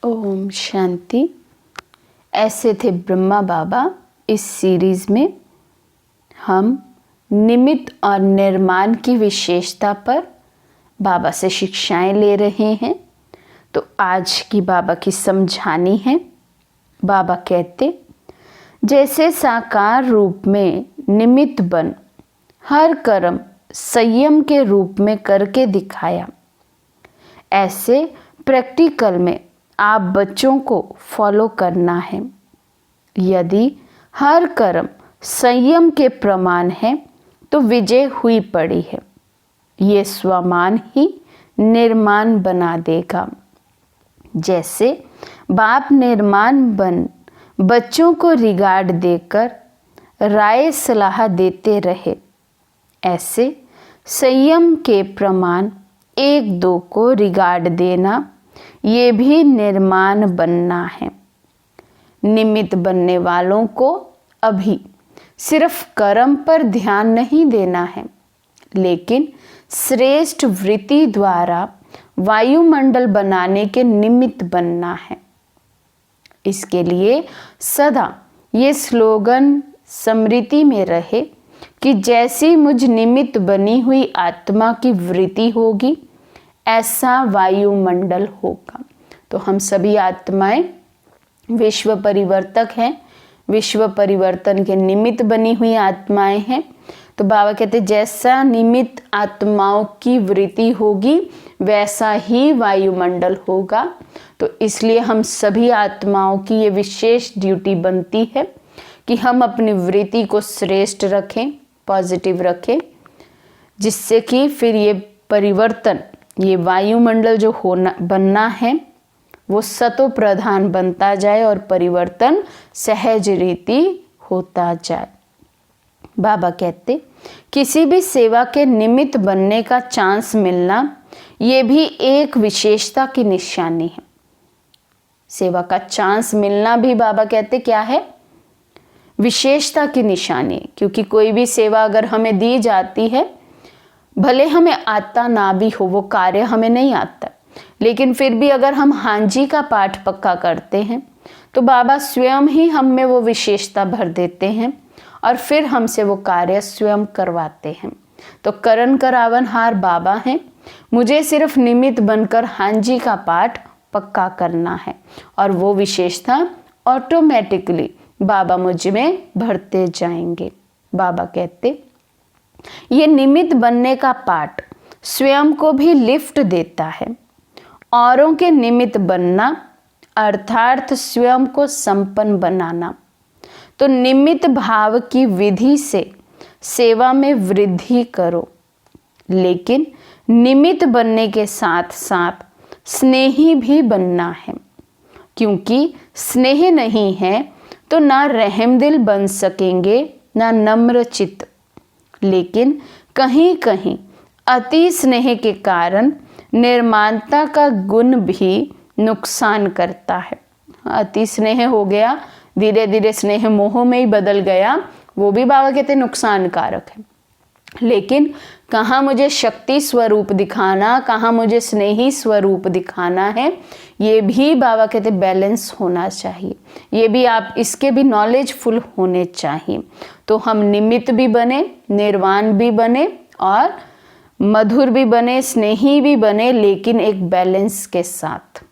ओम शांति। ऐसे थे ब्रह्मा बाबा। इस सीरीज में हम निमित्त और निर्माण की विशेषता पर बाबा से शिक्षाएं ले रहे हैं। तो आज की बाबा की समझानी है। बाबा कहते, जैसे साकार रूप में निमित्त बन हर कर्म संयम के रूप में करके दिखाया, ऐसे प्रैक्टिकल में आप बच्चों को फॉलो करना है। यदि हर कर्म संयम के प्रमाण है तो विजय हुई पड़ी है। ये स्वमान ही निर्माण बना देगा। जैसे बाप निर्माण बन बच्चों को रिगार्ड देकर राय सलाह देते रहे, ऐसे संयम के प्रमाण एक दो को रिगार्ड देना, ये भी निर्माण बनना है। निमित्त बनने वालों को अभी सिर्फ कर्म पर ध्यान नहीं देना है, लेकिन श्रेष्ठ वृत्ति द्वारा वायुमंडल बनाने के निमित्त बनना है। इसके लिए सदा ये स्लोगन स्मृति में रहे कि जैसी मुझ निमित्त बनी हुई आत्मा की वृत्ति होगी, ऐसा वायुमंडल होगा। तो हम सभी आत्माएं विश्व परिवर्तक हैं, विश्व परिवर्तन के निमित्त बनी हुई आत्माएं हैं। तो बाबा कहते, जैसा निमित्त आत्माओं की वृत्ति होगी वैसा ही वायुमंडल होगा। तो इसलिए हम सभी आत्माओं की ये विशेष ड्यूटी बनती है कि हम अपनी वृत्ति को श्रेष्ठ रखें, पॉजिटिव रखें, जिससे कि फिर ये परिवर्तन, ये वायुमंडल जो बनना है वो सतो प्रधान बनता जाए और परिवर्तन सहज रीति होता जाए। बाबा कहते, किसी भी सेवा के निमित्त बनने का चांस मिलना, ये भी एक विशेषता की निशानी है। सेवा का चांस मिलना भी बाबा कहते क्या है? विशेषता की निशानी। क्योंकि कोई भी सेवा अगर हमें दी जाती है, भले हमें आता ना भी हो, वो कार्य हमें नहीं आता, लेकिन फिर भी अगर हम हांजी का पाठ पक्का करते हैं तो बाबा स्वयं ही हम में वो विशेषता भर देते हैं और फिर हमसे वो कार्य स्वयं करवाते हैं। तो करण करावनहार बाबा हैं, मुझे सिर्फ निमित्त बनकर हांजी का पाठ पक्का करना है और वो विशेषता ऑटोमेटिकली बाबा मुझ में भरते जाएंगे। बाबा कहते, ये निमित्त बनने का पाठ स्वयं को भी लिफ्ट देता है। औरों के निमित्त बनना अर्थात स्वयं को संपन्न बनाना। तो निमित्त भाव की विधि से सेवा में वृद्धि करो, लेकिन निमित्त बनने के साथ साथ स्नेही भी बनना है। क्योंकि स्नेह नहीं है तो ना रहमदिल बन सकेंगे, ना नम्र चित्त। लेकिन कहीं कहीं अति स्नेह के कारण निर्माणता का गुण भी नुकसान करता है। अति स्नेह हो गया, धीरे धीरे स्नेह मोह में ही बदल गया, वो भी बाबा कहते नुकसानकारक है। लेकिन कहाँ मुझे शक्ति स्वरूप दिखाना, कहाँ मुझे स्नेही स्वरूप दिखाना है, ये भी बाबा कहते बैलेंस होना चाहिए। ये भी आप इसके भी नॉलेजफुल होने चाहिए। तो हम निमित्त भी बने, निर्वाण भी बने और मधुर भी बने, स्नेही भी बने, लेकिन एक बैलेंस के साथ।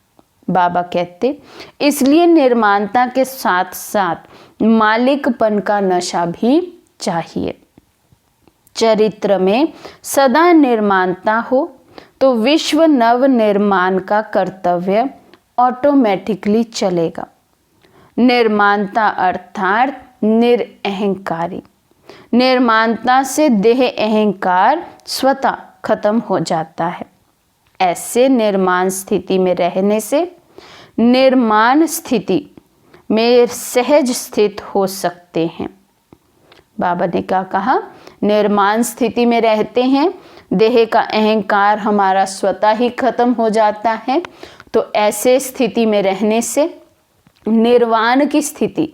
बाबा कहते, इसलिए निर्माणता के साथ साथ मालिकपन का नशा भी चाहिए। चरित्र में सदा निर्माणता हो तो विश्व नव निर्माण का कर्तव्य ऑटोमेटिकली चलेगा। निर्माणता अर्थात निरअहंकारी। निर्माणता से देह अहंकार स्वतः खत्म हो जाता है। ऐसे निर्माण स्थिति में रहने से निर्माण स्थिति में सहज स्थित हो सकते हैं। बाबा ने क्या कहा? निर्माण स्थिति में रहते हैं, देह का अहंकार हमारा स्वतः ही खत्म हो जाता है। तो ऐसे स्थिति में रहने से निर्वाण की स्थिति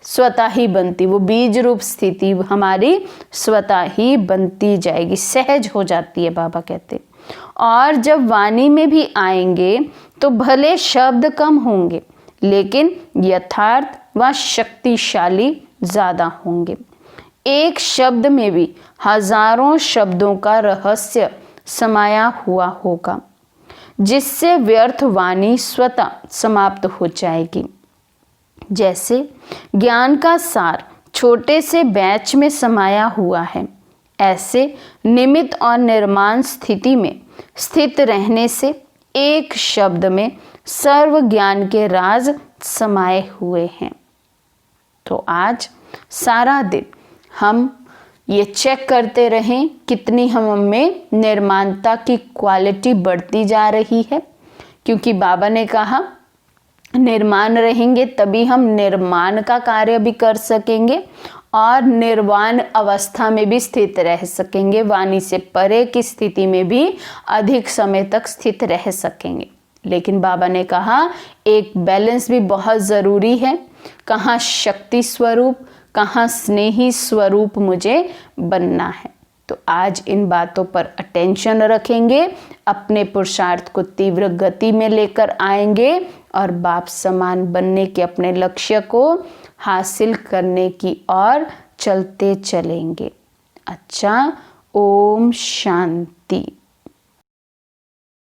स्वतः ही बनती, वो बीज रूप स्थिति हमारी स्वतः ही बनती जाएगी, सहज हो जाती है। बाबा कहते और जब वाणी में भी आएंगे तो भले शब्द कम होंगे, लेकिन यथार्थ व शक्तिशाली ज़्यादा होंगे। एक शब्द में भी हजारों शब्दों का रहस्य समाया हुआ होगा, जिससे व्यर्थ वाणी स्वतः समाप्त हो जाएगी। जैसे ज्ञान का सार छोटे से बैच में समाया हुआ है, ऐसे निमित्त और निर्माण स्थिति में स्थित रहने से एक शब्द में सर्व ज्ञान के राज समाये हुए हैं। तो आज सारा दिन हम ये चेक करते रहें कितनी हम में निर्माणता की क्वालिटी बढ़ती जा रही है, क्योंकि बाबा ने कहा निर्माण रहेंगे तभी हम निर्माण का कार्य भी कर सकेंगे और निर्वाण अवस्था में भी स्थित रह सकेंगे, वाणी से परे की स्थिति में भी अधिक समय तक स्थित रह सकेंगे। लेकिन बाबा ने कहा एक बैलेंस भी बहुत ज़रूरी है, कहाँ शक्ति स्वरूप कहाँ स्नेही स्वरूप मुझे बनना है। तो आज इन बातों पर अटेंशन रखेंगे, अपने पुरुषार्थ को तीव्र गति में लेकर आएंगे और बाप समान बनने के अपने लक्ष्य को हासिल करने की ओर चलते चलेंगे। अच्छा, ओम शांति।